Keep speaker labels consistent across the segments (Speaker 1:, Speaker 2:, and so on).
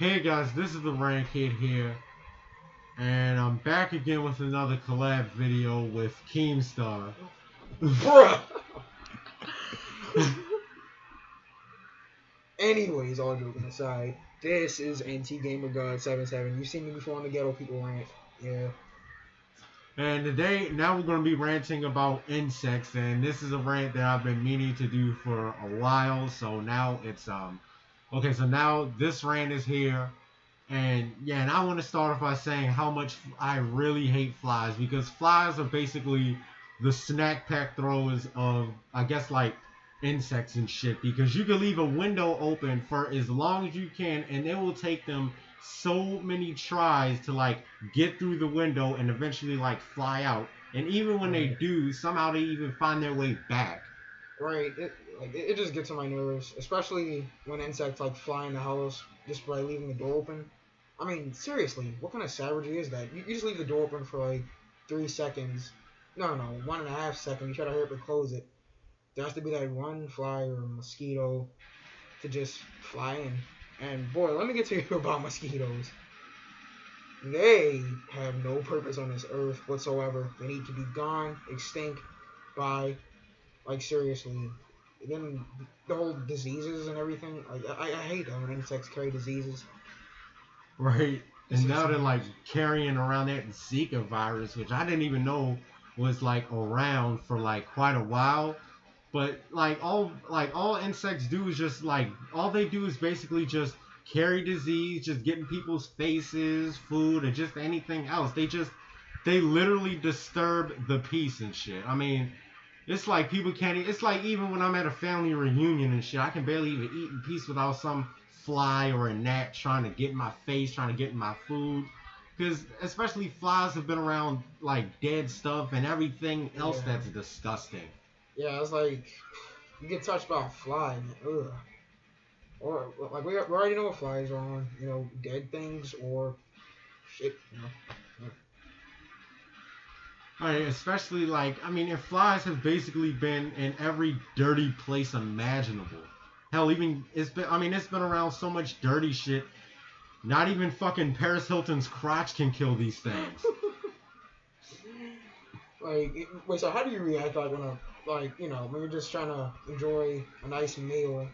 Speaker 1: Hey guys, this is the Rant Kid here, and I'm back again with another collab video with Keemstar.
Speaker 2: Bruh! Anyways, all joking aside, this is NTGamerGod77. You've seen me before on the Ghetto People Rant. Yeah.
Speaker 1: And today, now we're going to be ranting about insects, and this is a rant that I've been meaning to do for a while, so now it's, okay, so now this rant is here, and yeah, and I want to start off by saying how much I really hate flies, because flies are basically the snack pack throwers of, I guess, like, insects and shit, because you can leave a window open for as long as you can, and it will take them so many tries to like get through the window and eventually like fly out, and even when they do, somehow they even find their way back.
Speaker 2: Right. It just gets on my nerves, especially when insects like fly in the house just by leaving the door open. I mean, seriously, what kind of savagery is that? You just leave the door open for like 3 seconds. No, 1.5 seconds. You try to hurry up and close it. There has to be that one fly or mosquito to just fly in. And boy, let me get to you about mosquitoes. They have no purpose on this earth whatsoever. They need to be gone, extinct by, like, seriously. Then the whole diseases and everything. Like, I hate that when insects carry diseases.
Speaker 1: Right. And now they're like carrying around that Zika virus, which I didn't even know was like around for like quite a while. But all insects do is just like, all they do is basically just carry disease, just getting people's faces, food, or just anything else. They literally disturb the peace and shit. I mean, it's like people can't, it's like even when I'm at a family reunion and shit, I can barely even eat in peace without some fly or a gnat trying to get in my face, trying to get in my food. Because especially flies have been around like dead stuff and everything else that's disgusting.
Speaker 2: Yeah, it's like you get touched by a fly, man. Ugh. Or like we already know what flies are on, dead things or shit, Yeah.
Speaker 1: Alright, especially like, I mean, if flies have basically been in every dirty place imaginable. Hell, even it's been around so much dirty shit. Not even fucking Paris Hilton's crotch can kill these things.
Speaker 2: Wait, so how do you react when you're just trying to enjoy a nice meal,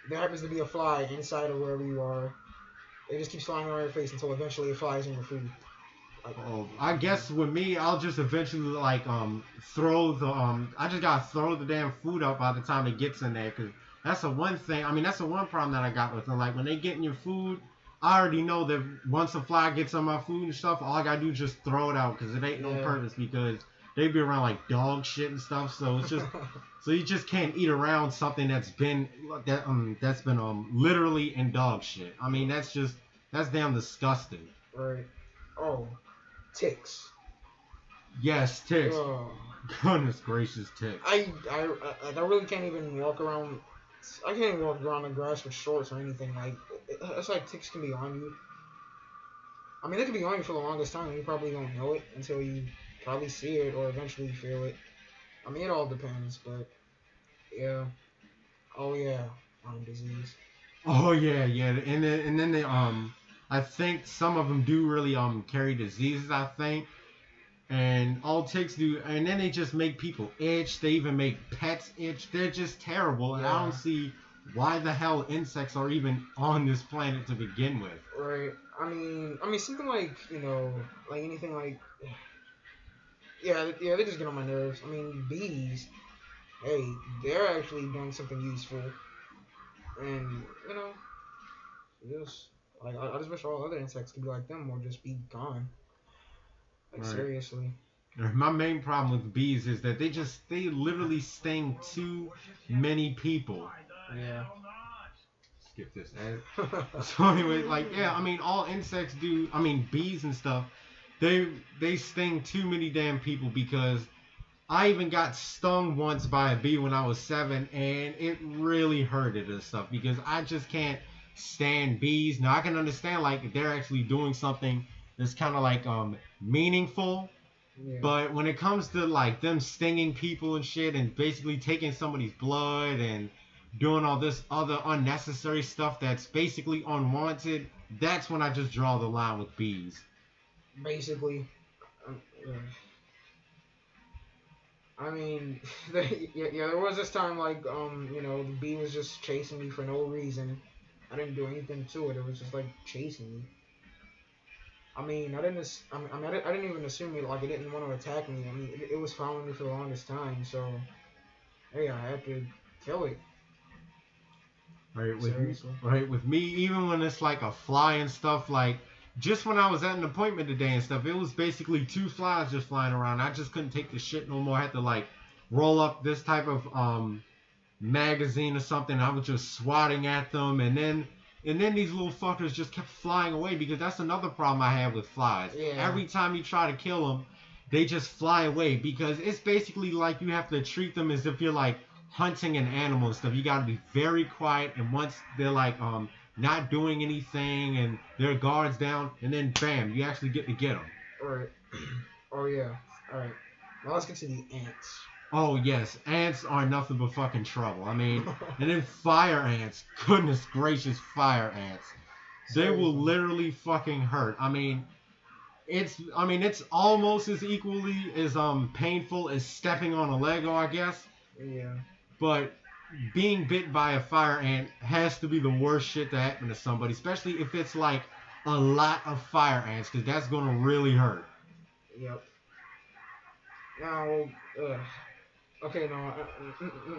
Speaker 2: there happens to be a fly inside of wherever you are. It just keeps flying around your face until eventually it flies in your food.
Speaker 1: I guess with me, I'll just eventually like throw the I just gotta throw the damn food out by the time it gets in there, cause that's the one thing. I mean, that's the one problem that I got with them. Like when they get in your food, I already know that once a fly gets on my food and stuff, all I gotta do is just throw it out, cause it ain't no purpose, because they be around like dog shit and stuff. So it's just so you just can't eat around something that's been literally in dog shit. I mean, that's damn disgusting.
Speaker 2: Right. Oh, ticks.
Speaker 1: Yes, ticks. Goodness gracious, ticks.
Speaker 2: I really can't even walk around. I can't even walk around the grass with shorts or anything. Like, it's like ticks can be on you. I mean, they can be on you for the longest time, and you probably don't know it until you probably see it or eventually feel it. I mean, it all depends, but yeah. Oh yeah, disease.
Speaker 1: Oh yeah, and then they I think some of them do really carry diseases, I think. And all ticks do, and then they just make people itch. They even make pets itch. They're just terrible, and I don't see why the hell insects are even on this planet to begin with.
Speaker 2: Right. I mean something like, like anything like, they just get on my nerves. I mean, bees, hey, they're actually doing something useful, and just like I just wish all other insects could be like them or just be gone. Like, seriously.
Speaker 1: My main problem with bees is that they literally sting too many people.
Speaker 2: Yeah.
Speaker 1: Skip this ad. So anyway, I mean, all insects do. I mean, bees and stuff. They sting too many damn people, because I even got stung once by a bee when I was 7, and it really hurted and stuff, because I just can't stand bees. Now I can understand like if they're actually doing something that's kind of like meaningful, but when it comes to like them stinging people and shit and basically taking somebody's blood and doing all this other unnecessary stuff that's basically unwanted, That's when I just draw the line with bees.
Speaker 2: Basically, yeah. I mean, there was this time like the bee was just chasing me for no reason. I didn't do anything to it. It was just like chasing me. I mean, I didn't even assume it like it didn't want to attack me. I mean, it was following me for the longest time, so hey, I had to kill it.
Speaker 1: Right, with me, even when it's like a fly and stuff, like just when I was at an appointment today and stuff, it was basically 2 flies just flying around. I just couldn't take the shit no more. I had to like roll up this type of magazine or something. I was just swatting at them, and then these little fuckers just kept flying away, because that's another problem I have with flies.
Speaker 2: Yeah.
Speaker 1: Every time you try to kill them, they just fly away, because it's basically like you have to treat them as if you're like hunting an animal and stuff. You gotta be very quiet, and once they're like not doing anything and their guards down, and then bam, you actually get to get them.
Speaker 2: Alright. Oh yeah. Alright. Now let's get to the ants.
Speaker 1: Oh yes, ants are nothing but fucking trouble. I mean, and then fire ants. Goodness gracious, fire ants. They will literally fucking hurt. I mean, it's almost as equally as painful as stepping on a Lego, I guess.
Speaker 2: Yeah.
Speaker 1: But being bit by a fire ant has to be the worst shit to happen to somebody, especially if it's like a lot of fire ants, because that's gonna really hurt.
Speaker 2: Yep. Now, okay, now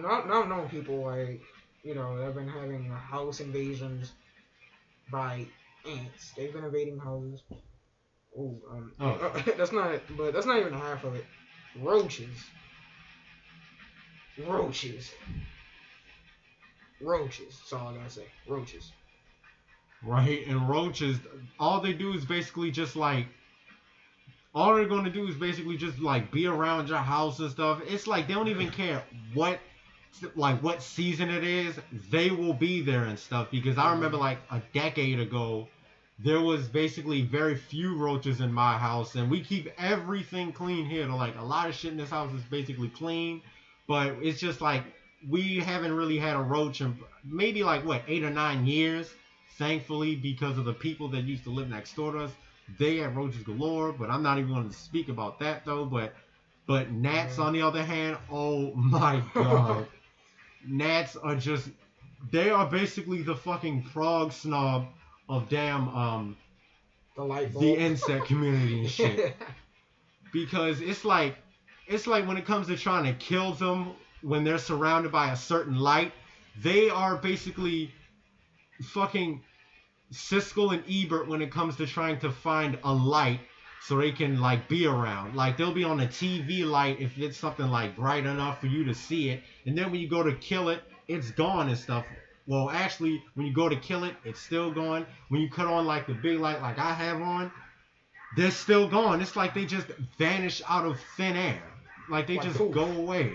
Speaker 2: I've known people like, that have been having house invasions by ants. They've been invading houses. That's not even half of it. Roaches. That's all I gotta say. Roaches.
Speaker 1: Right, and roaches, all they do is basically just like, all they're going to do is basically just like be around your house and stuff. It's like they don't even care what season it is. They will be there and stuff, because I remember like a decade ago, there was basically very few roaches in my house, and we keep everything clean here. Like a lot of shit in this house is basically clean, but it's just like we haven't really had a roach in maybe like 8 or 9 years, thankfully, because of the people that used to live next door to us. They had roaches galore, but I'm not even going to speak about that though. But gnats, on the other hand, oh my god. Gnats are just, they are basically the fucking frog snob of damn the insect community and shit. Because it's like when it comes to trying to kill them when they're surrounded by a certain light, they are basically fucking Siskel and Ebert when it comes to trying to find a light so they can like be around. Like they'll be on a TV light if it's something like bright enough for you to see it, and then when you go to kill it, it's gone and stuff. Well, actually, when you go to kill it, it's still gone. When you cut on like the big light like I have on, they're still gone. It's like they just vanish out of thin air. Like they just go away.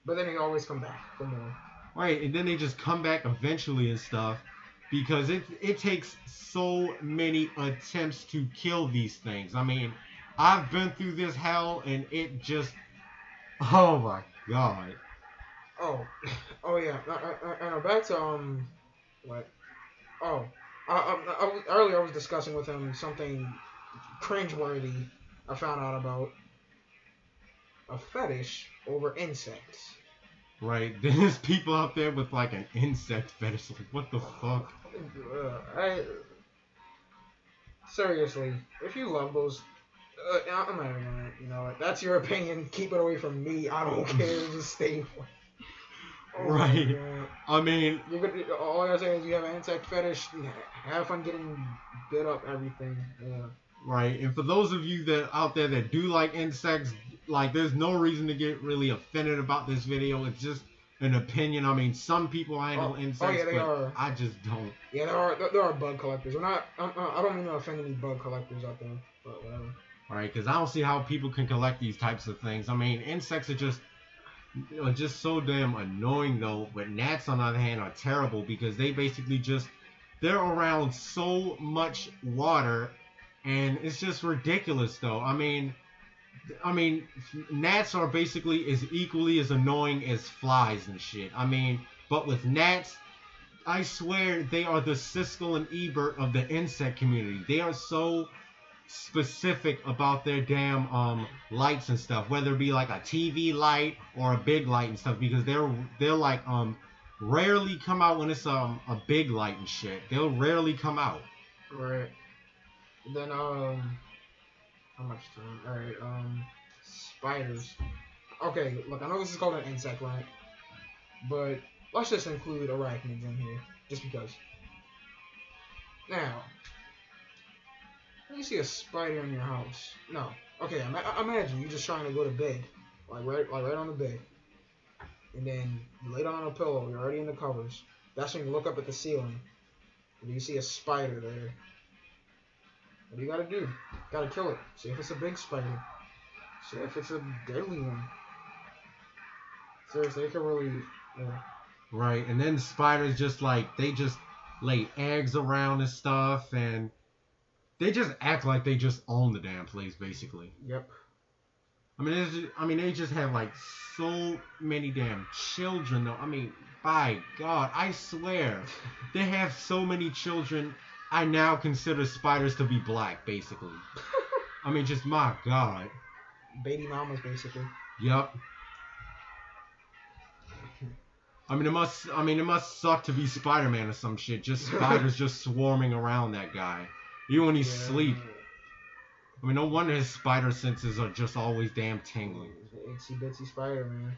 Speaker 2: But then they always come back for more.
Speaker 1: Right, and then they just come back eventually and stuff. Because it takes so many attempts to kill these things. I mean, I've been through this hell, and it just, oh my god.
Speaker 2: Oh yeah. Back to what? Oh, earlier I was discussing with him something cringeworthy I found out about. A fetish over insects.
Speaker 1: Right, there's people out there with like an insect fetish. Like, what the fuck?
Speaker 2: Seriously, if you love those, I'm not even gonna, that's your opinion. Keep it away from me. I don't care. Just stay away.
Speaker 1: Right. I mean,
Speaker 2: all I gotta say is you have an insect fetish. Have fun getting bit up, everything. Yeah.
Speaker 1: Right, and for those of you that out there that do like insects, like there's no reason to get really offended about this video. It's just an opinion. I mean, some people handle insects, but I just don't.
Speaker 2: Yeah, there are bug collectors. I don't mean to offend any bug collectors out there, but whatever.
Speaker 1: Right, because I don't see how people can collect these types of things. I mean, insects are just so damn annoying though. But gnats, on the other hand, are terrible because they basically they're around so much water, and it's just ridiculous though. I mean, gnats are basically as equally as annoying as flies and shit. I mean, but with gnats, I swear they are the Siskel and Ebert of the insect community. They are so specific about their damn lights and stuff, whether it be like a TV light or a big light and stuff, because they're like rarely come out when it's a big light and shit. They'll rarely come out.
Speaker 2: Right. Then how much time? All right. Spiders. Okay, look, I know this is called an insect rant, but let's just include arachnids in here, just because. Now, when you see a spider in your house, no. Okay, imagine you're just trying to go to bed, like right on the bed, and then you lay down on a pillow. You're already in the covers. That's when you look up at the ceiling, and you see a spider there. What do you gotta do? You gotta kill it. See if it's a big spider. See if it's a deadly one. Seriously, it can really.
Speaker 1: Right, and then spiders just like they just lay eggs around and stuff, and they just act like they just own the damn place, basically.
Speaker 2: Yep.
Speaker 1: I mean, they just have like so many damn children, though. I mean, by God, I swear, they have so many children. I now consider spiders to be black, basically. I mean, just my God.
Speaker 2: Baby mamas, basically.
Speaker 1: Yep. I mean, it must suck to be Spider-Man or some shit. Just spiders just swarming around that guy, even when he's asleep. I mean, no wonder his spider senses are just always damn tingling.
Speaker 2: Itsy bitsy spider, man.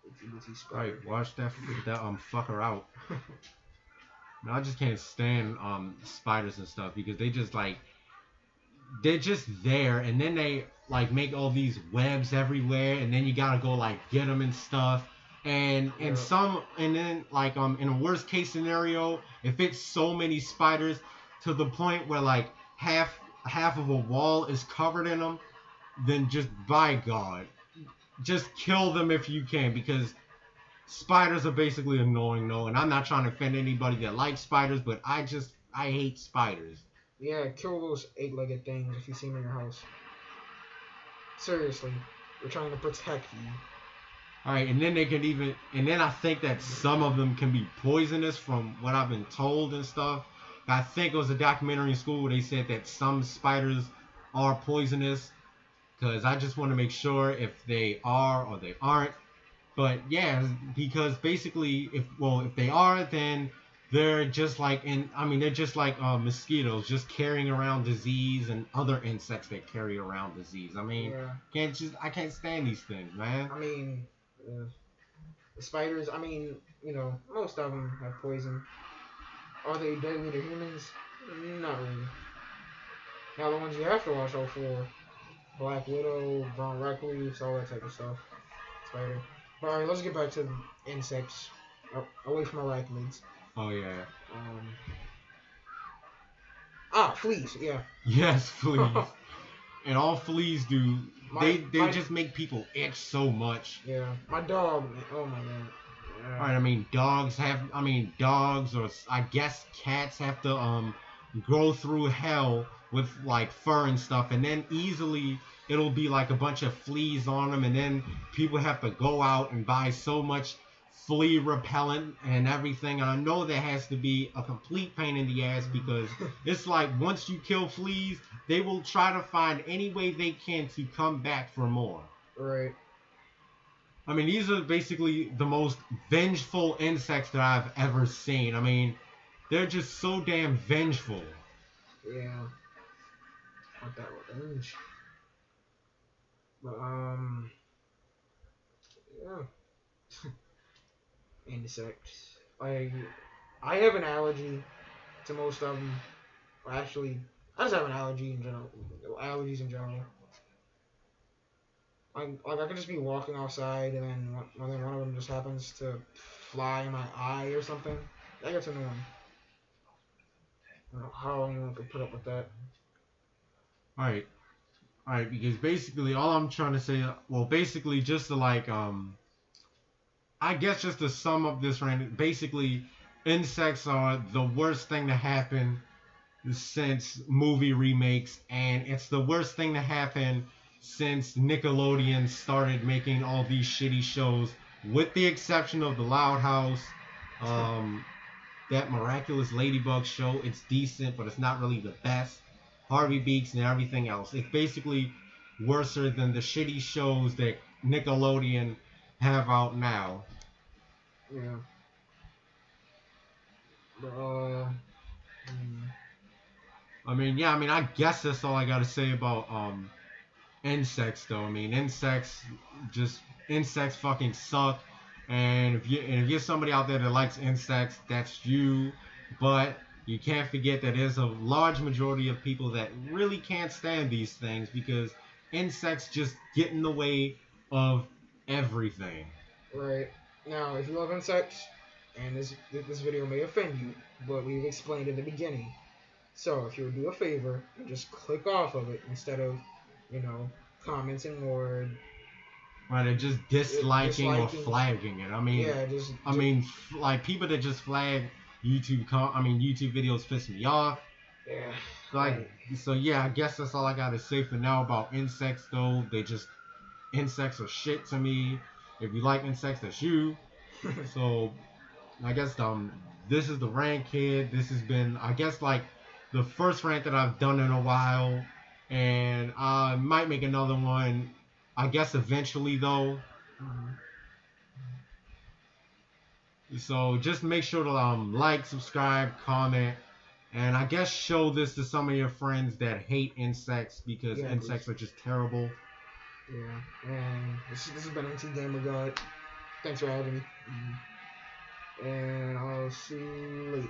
Speaker 2: Itsy bitsy spider.
Speaker 1: Alright, watch that fucker out. Man, I just can't stand spiders and stuff because they just like they're just there, and then they like make all these webs everywhere, and then you gotta go like get them and stuff. And then like in a worst case scenario, if it's so many spiders to the point where like half of a wall is covered in them, then just by God, just kill them if you can, because spiders are basically annoying. No, and I'm not trying to offend anybody that likes spiders, but I hate spiders.
Speaker 2: Yeah, kill those 8-legged things if you see them in your house. Seriously, we're trying to protect you.
Speaker 1: Alright, and then I think that some of them can be poisonous from what I've been told and stuff. I think it was a documentary in school where they said that some spiders are poisonous, because I just want to make sure if they are or they aren't. But yeah, because basically if they are, then they're just like mosquitoes, just carrying around disease, and other insects that carry around disease. I mean, I can't stand these things, man.
Speaker 2: I mean, the spiders, I mean, most of them have poison. Are they deadly to humans? Not really. Now, the ones you have to watch out for: Black Widow, brown recluse, all that type of stuff. Spider. But alright, let's get back to insects. Away from arachnids.
Speaker 1: Oh, yeah.
Speaker 2: Fleas, yeah.
Speaker 1: Yes, fleas. And all fleas do, they just make people itch so much.
Speaker 2: Yeah. My dog, oh my God.
Speaker 1: Alright, I mean, dogs or I guess cats have to go through hell with like fur and stuff, and then easily it'll be like a bunch of fleas on them, and then people have to go out and buy so much flea repellent and everything. And I know that has to be a complete pain in the ass, because it's like once you kill fleas, they will try to find any way they can to come back for more.
Speaker 2: Right.
Speaker 1: I mean, these are basically the most vengeful insects that I've ever seen. I mean, they're just so damn vengeful.
Speaker 2: Yeah. Want that revenge. But, yeah. Insects. I have an allergy to most of them. Actually, I just have an allergy in general. Allergies in general. I could just be walking outside, and then one of them just happens to fly in my eye or something. That gets annoying. I don't know how anyone could put up with that.
Speaker 1: Alright, because basically all I'm trying to say, basically just to like, I guess just to sum up this rant, basically insects are the worst thing to happen since movie remakes, and it's the worst thing to happen since Nickelodeon started making all these shitty shows, with the exception of The Loud House, that Miraculous Ladybug show. It's decent, but it's not really the best. Harvey Beaks and everything else. It's basically worse than the shitty shows that Nickelodeon have out now.
Speaker 2: Yeah. But,
Speaker 1: I mean, I guess that's all I gotta say about insects though. I mean, insects fucking suck. And if you're somebody out there that likes insects, that's you. But you can't forget that there's a large majority of people that really can't stand these things because insects just get in the way of everything.
Speaker 2: Right. Now, if you love insects, and this video may offend you, but we've explained in the beginning. So if you would do a favor and just click off of it instead of, commenting or
Speaker 1: Right, or just disliking or flagging it. I mean,
Speaker 2: yeah,
Speaker 1: like people that just flag YouTube videos piss me off.
Speaker 2: Yeah.
Speaker 1: So yeah, I guess that's all I gotta say for now about insects though. Insects are shit to me. If you like insects, that's you. So I guess this is the Rant Kid. This has been, I guess, like the first rant that I've done in a while, and I might make another one. I guess eventually though. So just make sure to like, subscribe, comment, and I guess show this to some of your friends that hate insects because insects are just terrible.
Speaker 2: Yeah, and this has been NT Gamer God. Thanks for having me. And I'll see you later.